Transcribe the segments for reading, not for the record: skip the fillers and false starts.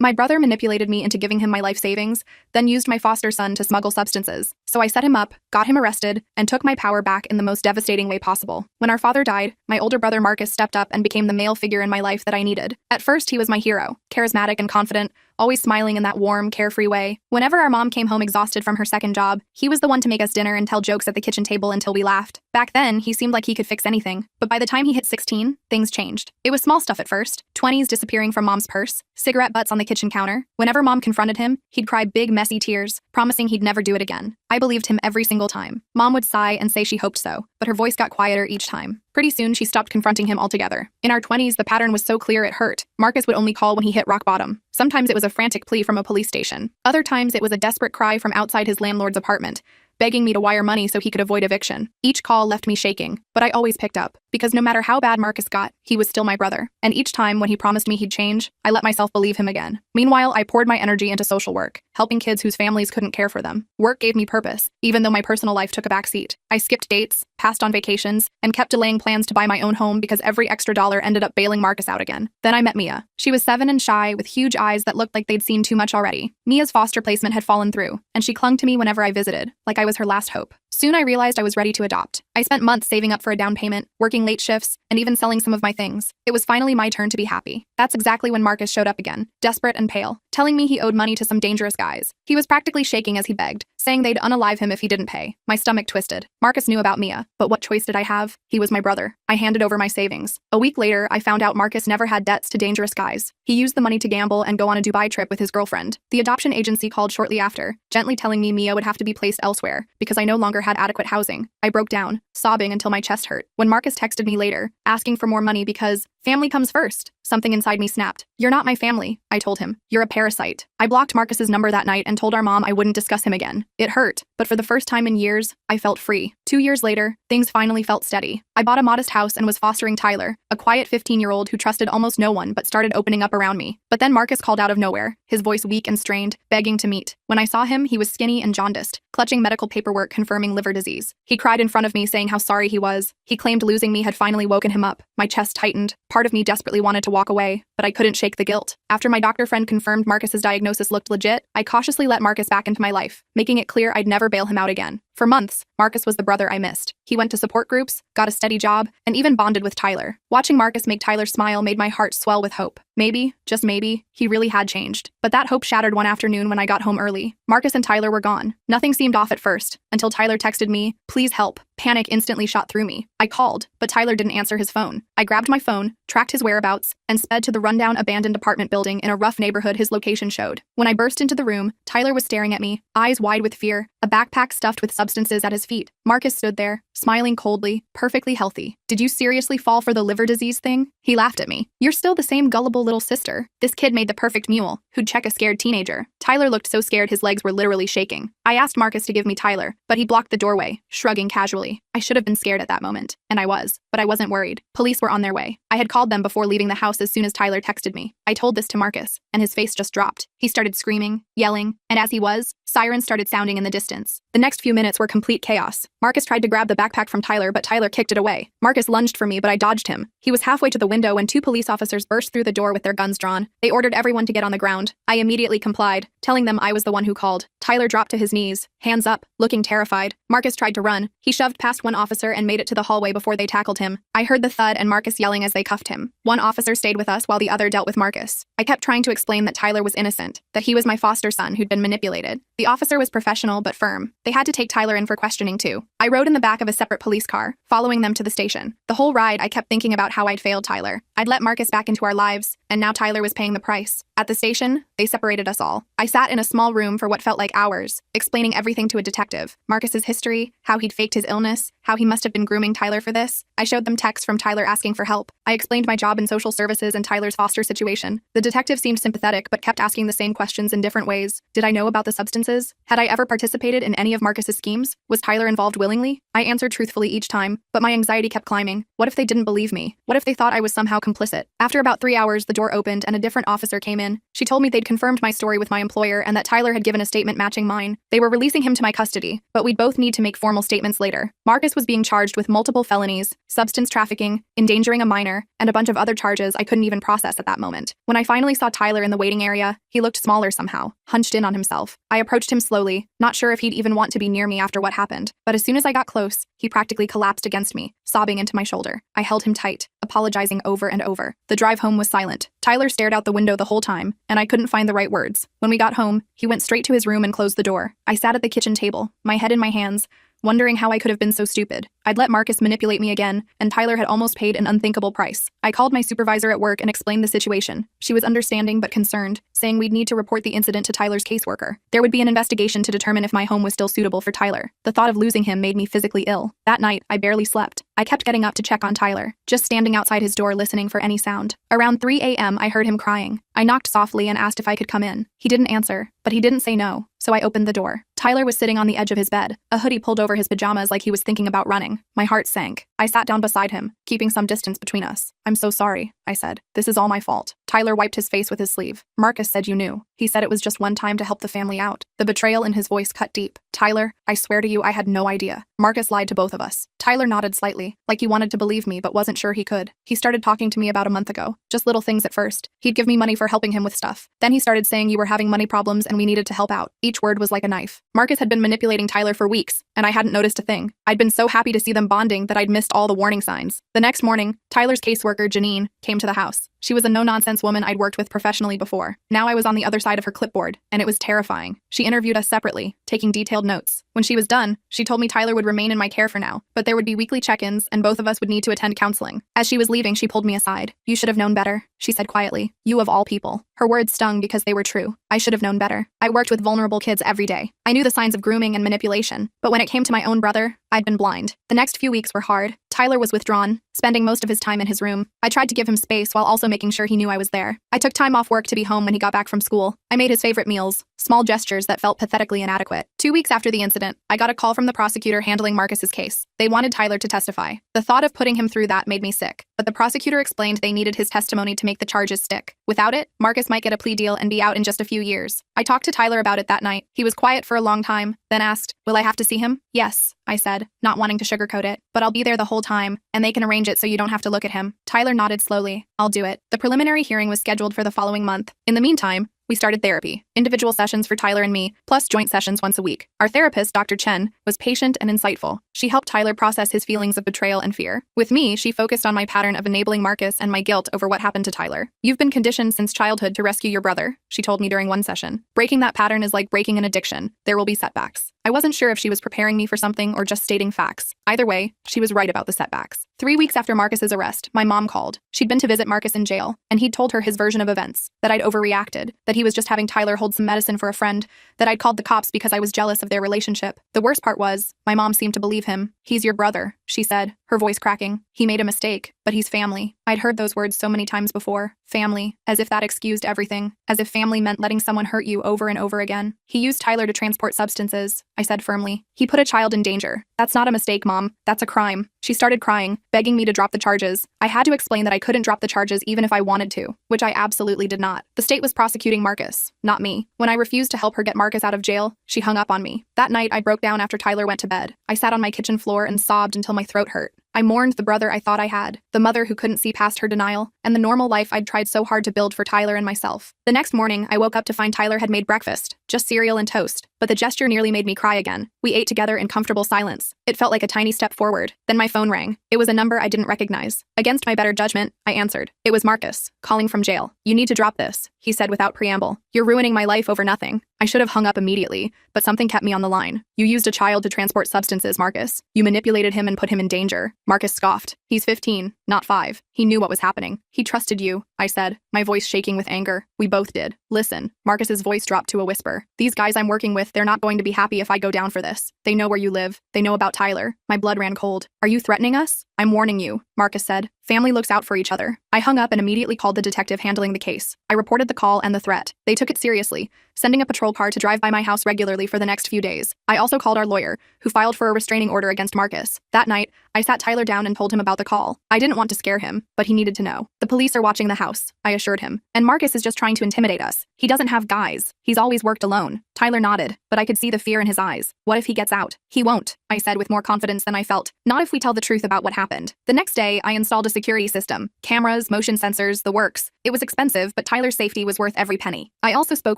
My brother manipulated me into giving him my life savings, then used my foster son to smuggle substances. So I set him up, got him arrested, and took my power back in the most devastating way possible. When our father died, my older brother Marcus stepped up and became the male figure in my life that I needed. At first, he was my hero, charismatic and confident, always smiling in that warm, carefree way. Whenever our mom came home exhausted from her second job, he was the one to make us dinner and tell jokes at the kitchen table until we laughed. Back then, he seemed like he could fix anything, but by the time he hit 16, things changed. It was small stuff at first, 20s disappearing from mom's purse, cigarette butts on the kitchen counter. Whenever mom confronted him, he'd cry big, messy tears, promising he'd never do it again. I believed him every single time. Mom would sigh and say she hoped so, but her voice got quieter each time. Pretty soon, she stopped confronting him altogether. In our 20s, the pattern was so clear it hurt. Marcus would only call when he hit rock bottom. Sometimes it was a frantic plea from a police station. Other times, it was a desperate cry from outside his landlord's apartment, begging me to wire money so he could avoid eviction. Each call left me shaking, but I always picked up, because no matter how bad Marcus got, he was still my brother. And each time when he promised me he'd change, I let myself believe him again. Meanwhile, I poured my energy into social work, helping kids whose families couldn't care for them. Work gave me purpose, even though my personal life took a backseat. I skipped dates, passed on vacations, and kept delaying plans to buy my own home because every extra dollar ended up bailing Marcus out again. Then I met Mia. She was 7 and shy, with huge eyes that looked like they'd seen too much already. Mia's foster placement had fallen through, and she clung to me whenever I visited, like I was her last hope. Soon I realized I was ready to adopt. I spent months saving up for a down payment, working late shifts, and even selling some of my things. It was finally my turn to be happy. That's exactly when Marcus showed up again, desperate and pale, telling me he owed money to some dangerous guys. He was practically shaking as he begged, saying they'd unalive him if he didn't pay. My stomach twisted. Marcus knew about Mia, but what choice did I have? He was my brother. I handed over my savings. A week later, I found out Marcus never had debts to dangerous guys. He used the money to gamble and go on a Dubai trip with his girlfriend. The adoption agency called shortly after, gently telling me Mia would have to be placed elsewhere because I no longer had adequate housing. I broke down, sobbing until my chest hurt. When Marcus texted me later, asking for more money because family comes first, something inside me snapped. "You're not my family," I told him. "You're a parasite." I blocked Marcus's number that night and told our mom I wouldn't discuss him again. It hurt, but for the first time in years, I felt free. 2 years later, things finally felt steady. I bought a modest house and was fostering Tyler, a quiet 15-year-old who trusted almost no one but started opening up around me. But then Marcus called out of nowhere, his voice weak and strained, begging to meet. When I saw him, he was skinny and jaundiced, clutching medical paperwork confirming liver disease. He cried in front of me saying how sorry he was. He claimed losing me had finally woken him up. My chest tightened. Part of me desperately wanted to walk away, but I couldn't shake the guilt. After my doctor friend confirmed Marcus's diagnosis looked legit, I cautiously let Marcus back into my life, making it clear I'd never bail him out again. For months, Marcus was the brother I missed. He went to support groups, got a steady job, and even bonded with Tyler. Watching Marcus make Tyler smile made my heart swell with hope. Maybe, just maybe, he really had changed. But that hope shattered one afternoon when I got home early. Marcus and Tyler were gone. Nothing seemed off at first, until Tyler texted me, "Please help." Panic instantly shot through me. I called, but Tyler didn't answer his phone. I grabbed my phone, tracked his whereabouts, and sped to the rundown abandoned apartment building in a rough neighborhood his location showed. When I burst into the room, Tyler was staring at me, eyes wide with fear, a backpack stuffed with substances at his feet. Marcus stood there, smiling coldly, perfectly healthy. "Did you seriously fall for the liver disease thing?" He laughed at me. "You're still the same gullible little sister." This kid made the perfect mule, who'd check a scared teenager. Tyler looked so scared his legs were literally shaking. I asked Marcus to give me Tyler, but he blocked the doorway, shrugging casually. I should have been scared at that moment, and I was, but I wasn't worried. Police were on their way. I had called them before leaving the house as soon as Tyler texted me. I told this to Marcus, and his face just dropped. He started screaming, yelling, and as he was, sirens started sounding in the distance. The next few minutes were complete chaos. Marcus tried to grab the backpack from Tyler, but Tyler kicked it away. Marcus lunged for me, but I dodged him. He was halfway to the window when 2 police officers burst through the door with their guns drawn. They ordered everyone to get on the ground. I immediately complied, telling them I was the one who called. Tyler dropped to his knees, hands up, looking terrified. Marcus tried to run. He shoved past one officer and made it to the hallway before they tackled him. I heard the thud and Marcus yelling as they cuffed him. One officer stayed with us while the other dealt with Marcus. I kept trying to explain that Tyler was innocent, that he was my foster son who'd been manipulated. The officer was professional but firm. They had to take Tyler in for questioning too. I rode in the back of a separate police car, following them to the station. The whole ride, I kept thinking about how I'd failed Tyler. I'd let Marcus back into our lives, and now Tyler was paying the price. At the station, they separated us all. I sat in a small room for what felt like hours, explaining everything to a detective. Marcus's history, how he'd faked his illness, how he must have been grooming Tyler for this. I showed them texts from Tyler asking for help. I explained my job in social services and Tyler's foster situation. The detective seemed sympathetic but kept asking the same questions in different ways. Did I know about the substances? Had I ever participated in any of Marcus's schemes? Was Tyler involved willingly? I answered truthfully each time, but my anxiety kept climbing. What if they didn't believe me? What if they thought I was somehow complicit? After about 3 hours, the door opened and a different officer came in. She told me they'd confirmed my story with my employer and that Tyler had given a statement matching mine. They were releasing him to my custody, but we'd both need to make formal statements later. Marcus was being charged with multiple felonies, substance trafficking, endangering a minor, and a bunch of other charges I couldn't even process at that moment. When I finally saw Tyler in the waiting area, he looked smaller somehow, hunched in on himself. I approached him slowly, not sure if he'd even want to be near me after what happened, but as soon as I got close, he practically collapsed against me, sobbing into my shoulder. I held him tight, apologizing over and over. The drive home was silent. Tyler stared out the window the whole time, and I couldn't find the right words. When we got home, he went straight to his room and closed the door. I sat at the kitchen table, my head in my hands, wondering how I could have been so stupid. I'd let Marcus manipulate me again, and Tyler had almost paid an unthinkable price. I called my supervisor at work and explained the situation. She was understanding but concerned, saying we'd need to report the incident to Tyler's caseworker. There would be an investigation to determine if my home was still suitable for Tyler. The thought of losing him made me physically ill. That night, I barely slept. I kept getting up to check on Tyler, just standing outside his door listening for any sound. Around 3 a.m., I heard him crying. I knocked softly and asked if I could come in. He didn't answer, but he didn't say no, so I opened the door. Tyler was sitting on the edge of his bed, a hoodie pulled over his pajamas like he was thinking about running. My heart sank. I sat down beside him, keeping some distance between us. "I'm so sorry," I said. "This is all my fault." Tyler wiped his face with his sleeve. "Marcus said you knew. He said it was just one time to help the family out." The betrayal in his voice cut deep. "Tyler, I swear to you I had no idea. Marcus lied to both of us." Tyler nodded slightly, like he wanted to believe me but wasn't sure he could. "He started talking to me about a month ago. Just little things at first. He'd give me money for helping him with stuff. Then he started saying you were having money problems and we needed to help out." Each word was like a knife. Marcus had been manipulating Tyler for weeks, and I hadn't noticed a thing. I'd been so happy to see them bonding that I'd missed all the warning signs. The next morning, Tyler's caseworker, Janine, came to the house. She was a no-nonsense woman I'd worked with professionally before. Now I was on the other side of her clipboard, and it was terrifying. She interviewed us separately, taking detailed notes. When she was done, she told me Tyler would remain in my care for now, but there would be weekly check-ins, and both of us would need to attend counseling. As she was leaving, she pulled me aside. "You should have known better," she said quietly. "You of all people." Her words stung because they were true. I should have known better. I worked with vulnerable kids every day. I knew the signs of grooming and manipulation, but when it came to my own brother, I'd been blind. The next few weeks were hard. Tyler was withdrawn, spending most of his time in his room. I tried to give him space while also making sure he knew I was there. I took time off work to be home when he got back from school. I made his favorite meals, small gestures that felt pathetically inadequate. 2 weeks after the incident, I got a call from the prosecutor handling Marcus's case. They wanted Tyler to testify. The thought of putting him through that made me sick, but the prosecutor explained they needed his testimony to make the charges stick. Without it, Marcus might get a plea deal and be out in just a few years. I talked to Tyler about it that night. He was quiet for a long time, then asked, "Will I have to see him?" "Yes," I said, not wanting to sugarcoat it, "but I'll be there the whole time, and they can arrange it so you don't have to look at him." Tyler nodded slowly. "I'll do it." The preliminary hearing was scheduled for the following month. In the meantime, we started therapy, individual sessions for Tyler and me, plus joint sessions once a week. Our therapist, Dr. Chen, was patient and insightful. She helped Tyler process his feelings of betrayal and fear. With me, she focused on my pattern of enabling Marcus and my guilt over what happened to Tyler. "You've been conditioned since childhood to rescue your brother," she told me during one session. "Breaking that pattern is like breaking an addiction. There will be setbacks." I wasn't sure if she was preparing me for something or just stating facts. Either way, she was right about the setbacks. 3 weeks after Marcus's arrest, my mom called. She'd been to visit Marcus in jail, and he'd told her his version of events, that I'd overreacted, that he was just having Tyler hold some medicine for a friend, that I'd called the cops because I was jealous of their relationship. The worst part was, my mom seemed to believe him. "He's your brother," she said, her voice cracking. "He made a mistake, but he's family." I'd heard those words so many times before. Family, as if that excused everything, as if family meant letting someone hurt you over and over again. "He used Tyler to transport substances," I said firmly. "He put a child in danger. That's not a mistake, Mom. That's a crime." She started crying, begging me to drop the charges. I had to explain that I couldn't drop the charges even if I wanted to, which I absolutely did not. The state was prosecuting Marcus, not me. When I refused to help her get Marcus out of jail, she hung up on me. That night, I broke down after Tyler went to bed. I sat on my kitchen floor and sobbed until my throat hurt. I mourned the brother I thought I had, the mother who couldn't see past her denial, and the normal life I'd tried so hard to build for Tyler and myself. The next morning, I woke up to find Tyler had made breakfast, just cereal and toast, but the gesture nearly made me cry again. We ate together in comfortable silence. It felt like a tiny step forward. Then my phone rang. It was a number I didn't recognize. Against my better judgment, I answered. It was Marcus, calling from jail. "You need to drop this," he said without preamble. "You're ruining my life over nothing." I should have hung up immediately, but something kept me on the line. "You used a child to transport substances, Marcus. You manipulated him and put him in danger." Marcus scoffed. "He's 15, not 5. He knew what was happening. He trusted you," I said, my voice shaking with anger. "We both did." "Listen," Marcus's voice dropped to a whisper. "These guys I'm working with, they're not going to be happy if I go down for this. They know where you live. They know about Tyler." My blood ran cold. "Are you threatening us?" "I'm warning you," Marcus said, Family looks out for each other. I hung up and immediately called the detective handling the case. I reported the call and the threat. They took it seriously, sending a patrol car to drive by my house regularly for the next few days. I also called our lawyer, who filed for a restraining order against Marcus. That night, I sat Tyler down and told him about the call. I didn't want to scare him, but he needed to know. The police are watching the house, I assured him. And Marcus is just trying to intimidate us. He doesn't have guys. He's always worked alone. Tyler nodded, but I could see the fear in his eyes. What if he gets out? He won't, I said with more confidence than I felt. Not if we tell the truth about what happened. The next day, I installed a security system. Cameras, motion sensors, the works. It was expensive, but Tyler's safety was worth every penny. I also spoke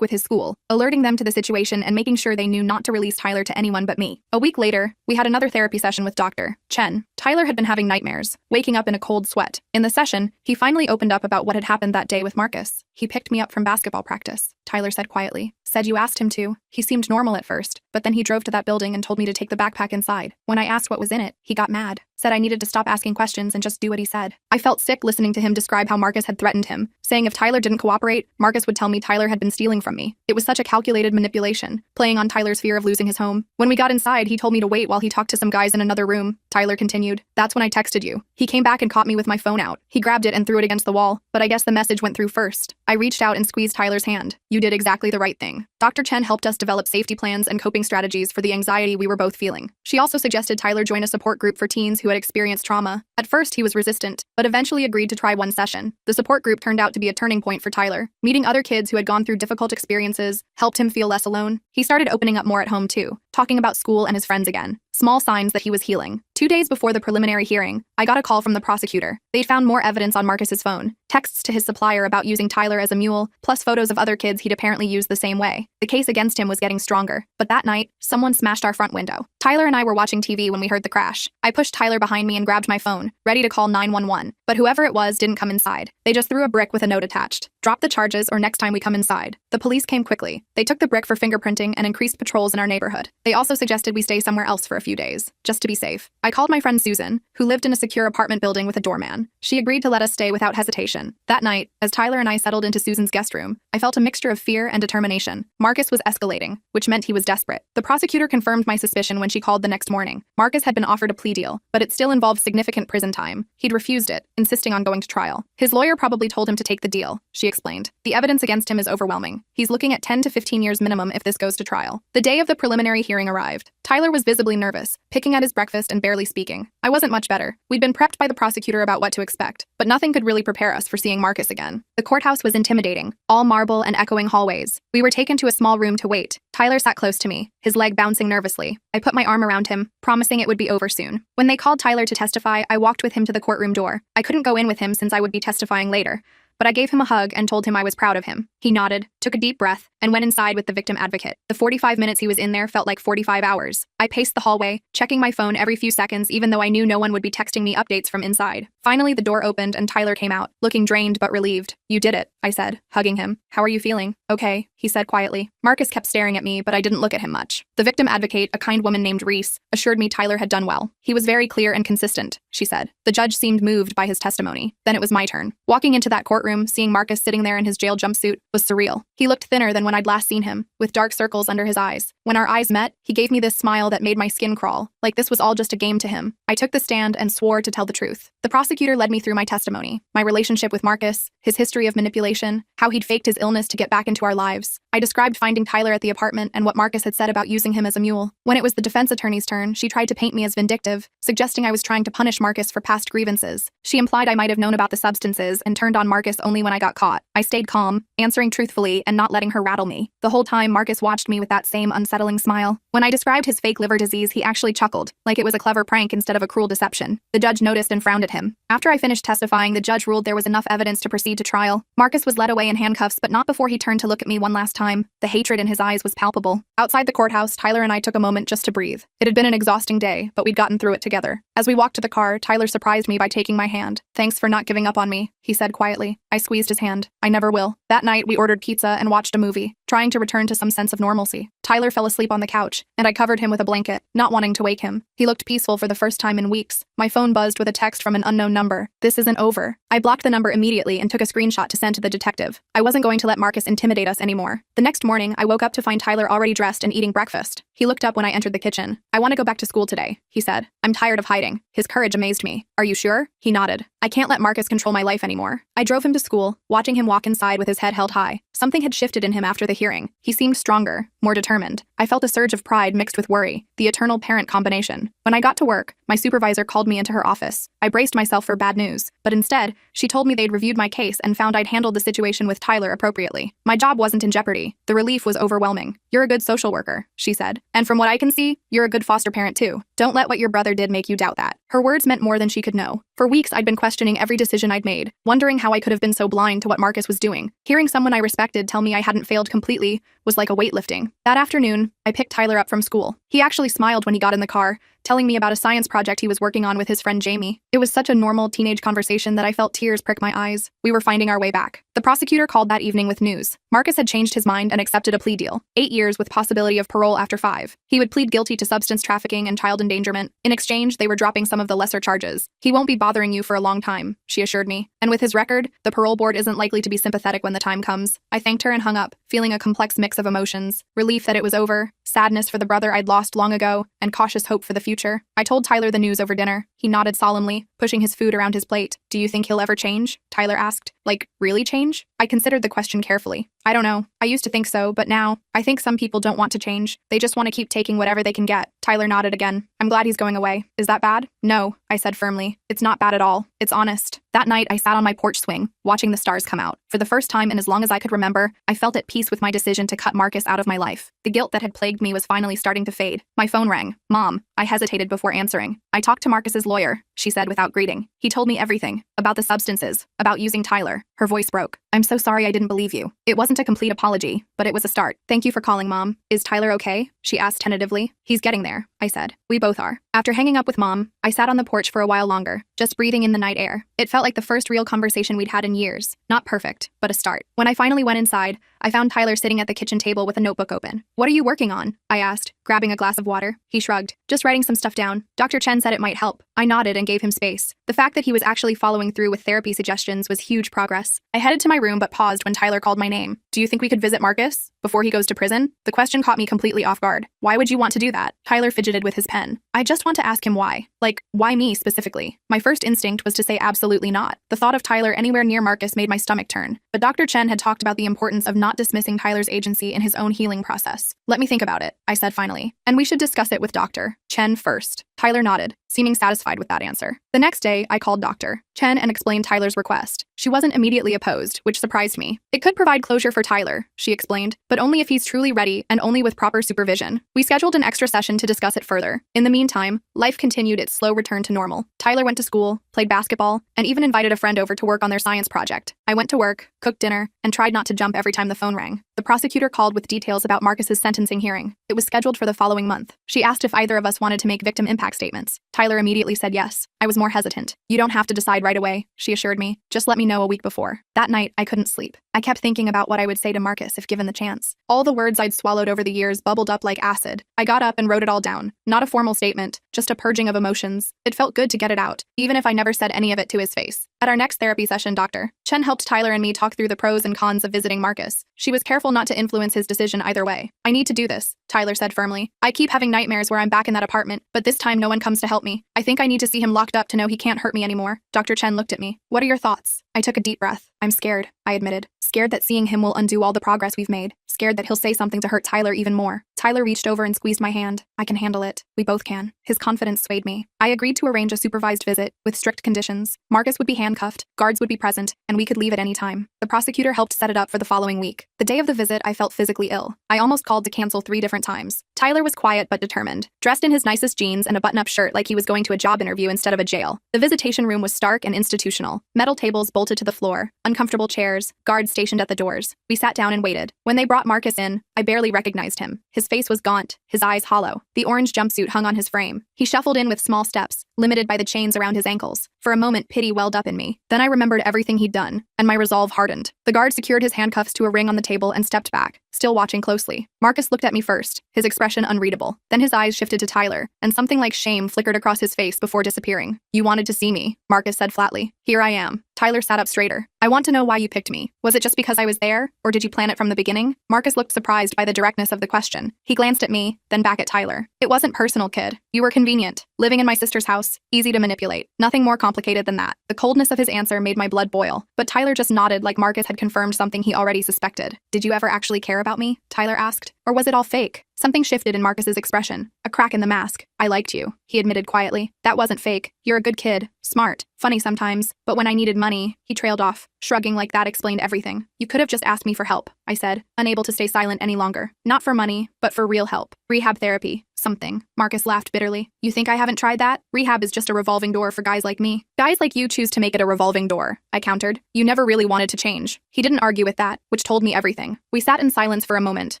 with his school, alerting them to the situation and making sure they knew not to release Tyler to anyone but me. A week later, we had another therapy session with Dr. Chen. Tyler had been having nightmares, waking up in a cold sweat. In the session, he finally opened up about what had happened that day with Marcus. He picked me up from basketball practice, Tyler said quietly. Said you asked him to. He seemed normal at first, but then he drove to that building and told me to take the backpack inside. When I asked what was in it, he got mad. Said I needed to stop asking questions and just do what he said. I felt sick listening to him describe how Marcus had threatened him, saying if Tyler didn't cooperate, Marcus would tell me Tyler had been stealing from me. It was such a calculated manipulation, playing on Tyler's fear of losing his home. When we got inside, he told me to wait while he talked to some guys in another room. Tyler continued. That's when I texted you. He came back and caught me with my phone out. He grabbed it and threw it against the wall, but I guess the message went through first. I reached out and squeezed Tyler's hand. You did exactly the right thing. Dr. Chen helped us develop safety plans and coping strategies for the anxiety we were both feeling. She also suggested Tyler join a support group for teens who had experienced trauma. At first, he was resistant, but eventually agreed to try one session. The support group turned out to be a turning point for Tyler. Meeting other kids who had gone through difficult experiences helped him feel less alone. He started opening up more at home too, talking about school and his friends again. Small signs that he was healing. 2 days before the preliminary hearing, I got a call from the prosecutor. They'd found more evidence on Marcus's phone, texts to his supplier about using Tyler as a mule, plus photos of other kids he'd apparently used the same way. The case against him was getting stronger, but that night, someone smashed our front window. Tyler and I were watching TV when we heard the crash. I pushed Tyler behind me and grabbed my phone, ready to call 911, but whoever it was didn't come inside. They just threw a brick with a note attached. Drop the charges or next time we come inside. The police came quickly. They took the brick for fingerprinting and increased patrols in our neighborhood. They also suggested we stay somewhere else for a few days, just to be safe. I called my friend Susan, who lived in a secure apartment building with a doorman. She agreed to let us stay without hesitation. That night, as Tyler and I settled into Susan's guest room, I felt a mixture of fear and determination. Marcus was escalating, which meant he was desperate. The prosecutor confirmed my suspicion when she called the next morning. Marcus had been offered a plea deal, but it still involved significant prison time. He'd refused it, insisting on going to trial. His lawyer probably told him to take the deal, she explained. The evidence against him is overwhelming. He's looking at 10 to 15 years minimum if this goes to trial. The day of the preliminary hearing arrived. Tyler was visibly nervous, picking at his breakfast and barely speaking. I wasn't much better. We'd been prepped by the prosecutor about what to expect, but nothing could really prepare us for seeing Marcus again. The courthouse was intimidating, all marble and echoing hallways. We were taken to a small room to wait. Tyler sat close to me, his leg bouncing nervously. I put my arm around him, promising it would be over soon. When they called Tyler to testify, I walked with him to the courtroom door. I couldn't go in with him since I would be testifying later, but I gave him a hug and told him I was proud of him. He nodded, took a deep breath, and went inside with the victim advocate. The 45 minutes he was in there felt like 45 hours. I paced the hallway, checking my phone every few seconds even though I knew no one would be texting me updates from inside. Finally, the door opened and Tyler came out, looking drained but relieved. You did it, I said, hugging him. How are you feeling? Okay, he said quietly. Marcus kept staring at me, but I didn't look at him much. The victim advocate, a kind woman named Reese, assured me Tyler had done well. He was very clear and consistent, she said. The judge seemed moved by his testimony. Then it was my turn. Walking into that courtroom, seeing Marcus sitting there in his jail jumpsuit was surreal. He looked thinner than when I'd last seen him, with dark circles under his eyes. When our eyes met, he gave me this smile that made my skin crawl, like this was all just a game to him. I took the stand and swore to tell the truth. The prosecutor led me through my testimony, my relationship with Marcus, his history of manipulation, how he'd faked his illness to get back into our lives. I described finding Tyler at the apartment and what Marcus had said about using him as a mule. When it was the defense attorney's turn, she tried to paint me as vindictive, suggesting I was trying to punish Marcus for past grievances. She implied I might have known about the substances and turned on Marcus only when I got caught. I stayed calm, answering truthfully and not letting her rattle me. The whole time, Marcus watched me with that same unsettling smile. When I described his fake liver disease, he actually chuckled, like it was a clever prank instead of a cruel deception. The judge noticed and frowned at him. After I finished testifying, the judge ruled there was enough evidence to proceed to trial. Marcus was led away in handcuffs, but not before he turned to look at me one last time. The hatred in his eyes was palpable. Outside the courthouse, Tyler and I took a moment just to breathe. It had been an exhausting day, but we'd gotten through it together. As we walked to the car, Tyler surprised me by taking my hand. Thanks for not giving up on me, he said quietly. I squeezed his hand. I never will. That night, we ordered pizza and watched a movie. trying to return to some sense of normalcy. Tyler fell asleep on the couch, and I covered him with a blanket, not wanting to wake him. He looked peaceful for the first time in weeks. My phone buzzed with a text from an unknown number. This isn't over. I blocked the number immediately and took a screenshot to send to the detective. I wasn't going to let Marcus intimidate us anymore. The next morning, I woke up to find Tyler already dressed and eating breakfast. He looked up when I entered the kitchen. I want to go back to school today, he said. I'm tired of hiding. His courage amazed me. Are you sure? He nodded. I can't let Marcus control my life anymore. I drove him to school, watching him walk inside with his head held high. Something had shifted in him after the hearing. He seemed stronger, more determined. I felt a surge of pride mixed with worry, the eternal parent combination. When I got to work, my supervisor called me into her office. I braced myself for bad news, but instead, she told me they'd reviewed my case and found I'd handled the situation with Tyler appropriately. My job wasn't in jeopardy. The relief was overwhelming. You're a good social worker, she said. And from what I can see, you're a good foster parent too. Don't let what your brother did make you doubt that. Her words meant more than she could know. For weeks, I'd been questioning every decision I'd made, wondering how I could have been so blind to what Marcus was doing. Hearing someone I respected tell me I hadn't failed completely was like a weightlifting. That afternoon, I picked Tyler up from school. He actually smiled when he got in the car, telling me about a science project he was working on with his friend Jamie. It was such a normal teenage conversation that I felt tears prick my eyes. We were finding our way back. The prosecutor called that evening with news. Marcus had changed his mind and accepted a plea deal. 8 years with possibility of parole after 5. He would plead guilty to substance trafficking and child endangerment. In exchange, they were dropping some of the lesser charges. He won't be bothering you for a long time, she assured me. And with his record, the parole board isn't likely to be sympathetic when the time comes. I thanked her and hung up, feeling a complex mix of emotions. Relief that it was over, sadness for the brother I'd lost long ago, and cautious hope for the future. I told Tyler the news over dinner. He nodded solemnly, pushing his food around his plate. Do you think he'll ever change? Tyler asked. Like, really change? I considered the question carefully. I don't know. I used to think so, but now, I think some people don't want to change. They just want to keep taking whatever they can get. Tyler nodded again. I'm glad he's going away. Is that bad? No, I said firmly. It's not bad at all. It's honest. That night, I sat on my porch swing, watching the stars come out. For the first time in as long as I could remember, I felt at peace with my decision to cut Marcus out of my life. The guilt that had plagued me was finally starting to fade. My phone rang. Mom. I hesitated before answering. I talked to Marcus's lawyer, she said without greeting. He told me everything. About the substances. About using Tyler. Her voice broke. I'm so sorry I didn't believe you. It wasn't a complete apology, but it was a start. Thank you for calling, Mom. Is Tyler okay? She asked tentatively. He's getting there, I said. We both are. After hanging up with Mom, I sat on the porch for a while longer, just breathing in the night air. It felt like the first real conversation we'd had in years. Not perfect, but a start. When I finally went inside, I found Tyler sitting at the kitchen table with a notebook open. What are you working on? I asked, grabbing a glass of water. He shrugged. Just writing some stuff down. Dr. Chen said it might help. I nodded and gave him space. The fact that he was actually following through with therapy suggestions was huge progress. I headed to my room but paused when Tyler called my name. Do you think we could visit Marcus before he goes to prison? The question caught me completely off guard. Why would you want to do that? Tyler fidgeted with his pen. I just want to ask him why. Like, why me specifically? My first instinct was to say absolutely not. The thought of Tyler anywhere near Marcus made my stomach turn. But Dr. Chen had talked about the importance of not dismissing Tyler's agency in his own healing process. Let me think about it, I said finally. And we should discuss it with Dr. Chen first. Tyler nodded, seeming satisfied with that answer. The next day, I called Dr. Chen and explained Tyler's request. She wasn't immediately opposed, which surprised me. It could provide closure for Tyler, she explained, but only if he's truly ready and only with proper supervision. We scheduled an extra session to discuss it further. In the meantime, life continued its slow return to normal. Tyler went to school, played basketball, and even invited a friend over to work on their science project. I went to work, cooked dinner, and tried not to jump every time the phone rang. The prosecutor called with details about Marcus's sentencing hearing. It was scheduled for the following month. She asked if either of us wanted to make victim impact statements. Tyler immediately said yes. I was more hesitant. You don't have to decide right away, she assured me. Just let me know a week before. That night, I couldn't sleep. I kept thinking about what I would say to Marcus if given the chance. All the words I'd swallowed over the years bubbled up like acid. I got up and wrote it all down. Not a formal statement, just a purging of emotions. It felt good to get it out, even if I never said any of it to his face. At our next therapy session, Dr. Chen helped Tyler and me talk through the pros and cons of visiting Marcus. She was careful not to influence his decision either way. I need to do this, Tyler said firmly. I keep having nightmares where I'm back in that apartment, but this time no one comes to help me. I think I need to see him locked up to know he can't hurt me anymore. Dr. Chen looked at me. What are your thoughts? I took a deep breath. I'm scared, I admitted. Scared that seeing him will undo all the progress we've made. Scared that he'll say something to hurt Tyler even more. Tyler reached over and squeezed my hand. I can handle it. We both can. His confidence swayed me. I agreed to arrange a supervised visit, with strict conditions. Marcus would be handcuffed, guards would be present, and we could leave at any time. The prosecutor helped set it up for the following week. The day of the visit, I felt physically ill. I almost called to cancel 3 different times. Tyler was quiet but determined, dressed in his nicest jeans and a button-up shirt like he was going to a job interview instead of a jail. The visitation room was stark and institutional. Metal tables bolted to the floor, uncomfortable chairs, guards stationed at the doors. We sat down and waited. When they brought Marcus in, I barely recognized him. His face was gaunt, his eyes hollow. The orange jumpsuit hung on his frame. He shuffled in with small steps, limited by the chains around his ankles. For a moment, pity welled up in me. Then I remembered everything he'd done, and my resolve hardened. The guard secured his handcuffs to a ring on the table and stepped back, still watching closely. Marcus looked at me first, his expression unreadable. Then his eyes shifted to Tyler, and something like shame flickered across his face before disappearing. "You wanted to see me," Marcus said flatly. "Here I am." Tyler sat up straighter. "I want to know why you picked me. Was it just because I was there, or did you plan it from the beginning?" Marcus looked surprised by the directness of the question. He glanced at me, then back at Tyler. "It wasn't personal, kid. You were convenient. Living in my sister's house, easy to manipulate. Nothing more complicated than that." The coldness of his answer made my blood boil, but Tyler just nodded like Marcus had confirmed something he already suspected. "Did you ever actually care about me?" Tyler asked. "Or was it all fake?" Something shifted in Marcus's expression, a crack in the mask. "I liked you," he admitted quietly. "That wasn't fake. You're a good kid, smart, funny sometimes, but when I needed money," he trailed off. Shrugging like that explained everything. "You could have just asked me for help," I said, unable to stay silent any longer. "Not for money, but for real help. Rehab therapy. Something." Marcus laughed bitterly. "You think I haven't tried that? Rehab is just a revolving door for guys like me." "Guys like you choose to make it a revolving door," I countered. "You never really wanted to change." He didn't argue with that, which told me everything. We sat in silence for a moment,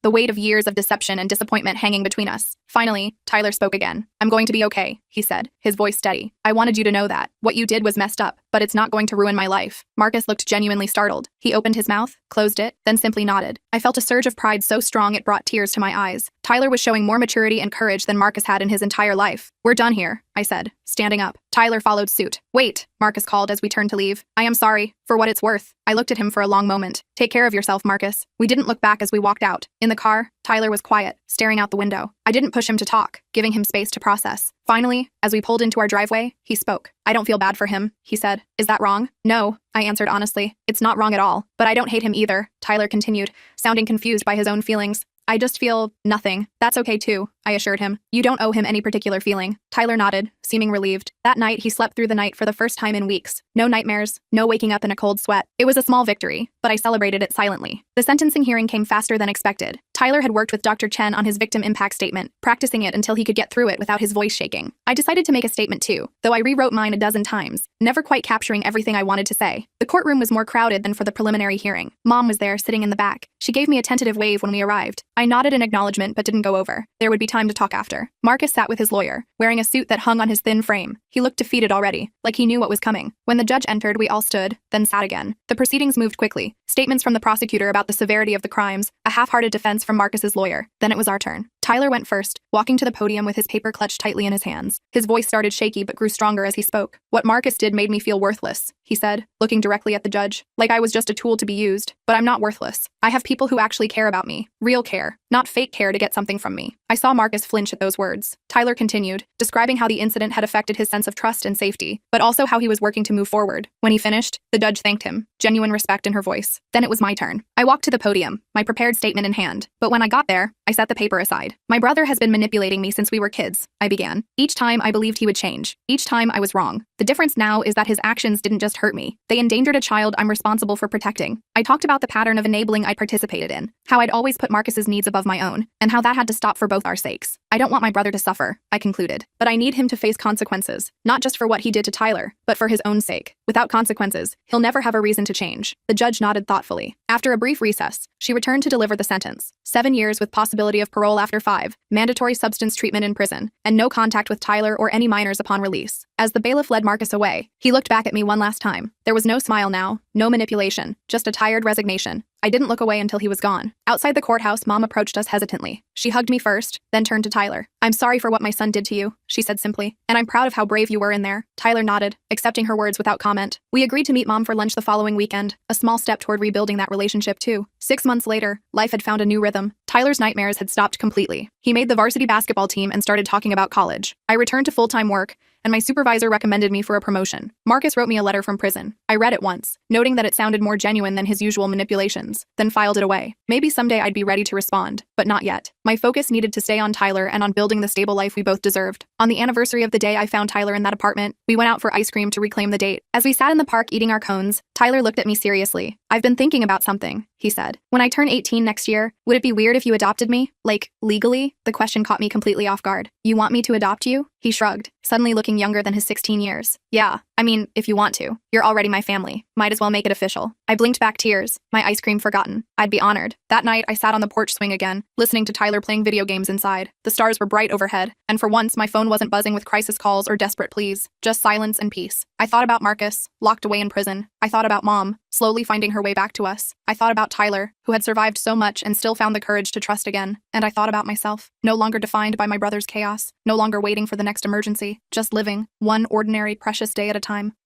the weight of years of deception and disappointment hanging between us. Finally, Tyler spoke again. "I'm going to be okay," he said, his voice steady. "I wanted you to know that. What you did was messed up, but it's not going to ruin my life." Marcus looked genuinely startled. He opened his mouth, closed it, then simply nodded. I felt a surge of pride so strong it brought tears to my eyes. Tyler was showing more maturity and courage than Marcus had in his entire life. "We're done here," I said, standing up. Tyler followed suit. "Wait," Marcus called as we turned to leave. "I am sorry, for what it's worth." I looked at him for a long moment. "Take care of yourself, Marcus." We didn't look back as we walked out. In the car, Tyler was quiet, staring out the window. I didn't push him to talk, giving him space to process. Finally, as we pulled into our driveway, he spoke. "I don't feel bad for him," he said. "Is that wrong?" "No," I answered honestly. "It's not wrong at all, but I don't hate him either," Tyler continued, sounding confused by his own feelings. "I just feel nothing." "That's okay too," I assured him. "You don't owe him any particular feeling." Tyler nodded, seeming relieved. That night, he slept through the night for the first time in weeks. No nightmares, no waking up in a cold sweat. It was a small victory, but I celebrated it silently. The sentencing hearing came faster than expected. Tyler had worked with Dr. Chen on his victim impact statement, practicing it until he could get through it without his voice shaking. I decided to make a statement too, though I rewrote mine a dozen times, never quite capturing everything I wanted to say. The courtroom was more crowded than for the preliminary hearing. Mom was there, sitting in the back. She gave me a tentative wave when we arrived. I nodded in acknowledgement but didn't go over. There would be time to talk after. Marcus sat with his lawyer, wearing a suit that hung on his thin frame. He looked defeated already, like he knew what was coming. When the judge entered, we all stood, then sat again. The proceedings moved quickly. Statements from the prosecutor about the severity of the crimes, a half-hearted defense from Marcus's lawyer. Then it was our turn. Tyler went first, walking to the podium with his paper clutched tightly in his hands. His voice started shaky but grew stronger as he spoke. "What Marcus did made me feel worthless," he said, looking directly at the judge. "Like I was just a tool to be used. But I'm not worthless. I have people who actually care about me. Real care, not fake care to get something from me." I saw Marcus flinch at those words. Tyler continued, describing how the incident had affected his sense of trust and safety, but also how he was working to move forward. When he finished, the judge thanked him, genuine respect in her voice. Then it was my turn. I walked to the podium, my prepared statement in hand. But when I got there, I set the paper aside. "My brother has been manipulating me since we were kids," I began. "Each time I believed he would change. Each time I was wrong. The difference now is that his actions didn't just hurt me. They endangered a child I'm responsible for protecting." I talked about the pattern of enabling I'd participated in, how I'd always put Marcus's needs above my own, and how that had to stop for both our sakes. "I don't want my brother to suffer," I concluded, "but I need him to face consequences, not just for what he did to Tyler, but for his own sake. Without consequences, he'll never have a reason to change." The judge nodded thoughtfully. After a brief recess, she returned to deliver the sentence. 7 years with possibility of parole after 5, mandatory substance treatment in prison, and no contact with Tyler or any minors upon release. As the bailiff led Marcus away, he looked back at me one last time. There was no smile now, no manipulation, just a tired resignation. I didn't look away until he was gone. Outside the courthouse, Mom approached us hesitantly. She hugged me first, then turned to Tyler. "I'm sorry for what my son did to you," she said simply, "and I'm proud of how brave you were in there." Tyler nodded, accepting her words without comment. We agreed to meet Mom for lunch the following weekend, a small step toward rebuilding that relationship too. 6 months later, life had found a new rhythm. Tyler's nightmares had stopped completely. He made the varsity basketball team and started talking about college. I returned to full-time work, and my supervisor recommended me for a promotion. Marcus wrote me a letter from prison. I read it once, noting that it sounded more genuine than his usual manipulations, then filed it away. Maybe someday I'd be ready to respond, but not yet. My focus needed to stay on Tyler and on building the stable life we both deserved. On the anniversary of the day I found Tyler in that apartment, we went out for ice cream to reclaim the date. As we sat in the park eating our cones, Tyler looked at me seriously. "I've been thinking about something," he said. "When I turn 18 next year, would it be weird if you adopted me? Like, legally?" The question caught me completely off guard. "You want me to adopt you?" He shrugged, suddenly looking younger than his 16 years. "Yeah, I mean, if you want to." You're already my family. Might as well make it official. I blinked back tears, my ice cream forgotten. I'd be honored. That night, I sat on the porch swing again, listening to Tyler playing video games inside. The stars were bright overhead, and for once, my phone wasn't buzzing with crisis calls or desperate pleas, just silence and peace. I thought about Marcus, locked away in prison. I thought about Mom, slowly finding her way back to us. I thought about Tyler, who had survived so much and still found the courage to trust again. And I thought about myself, no longer defined by my brother's chaos, no longer waiting for the next emergency, just living, one ordinary, precious day at a time.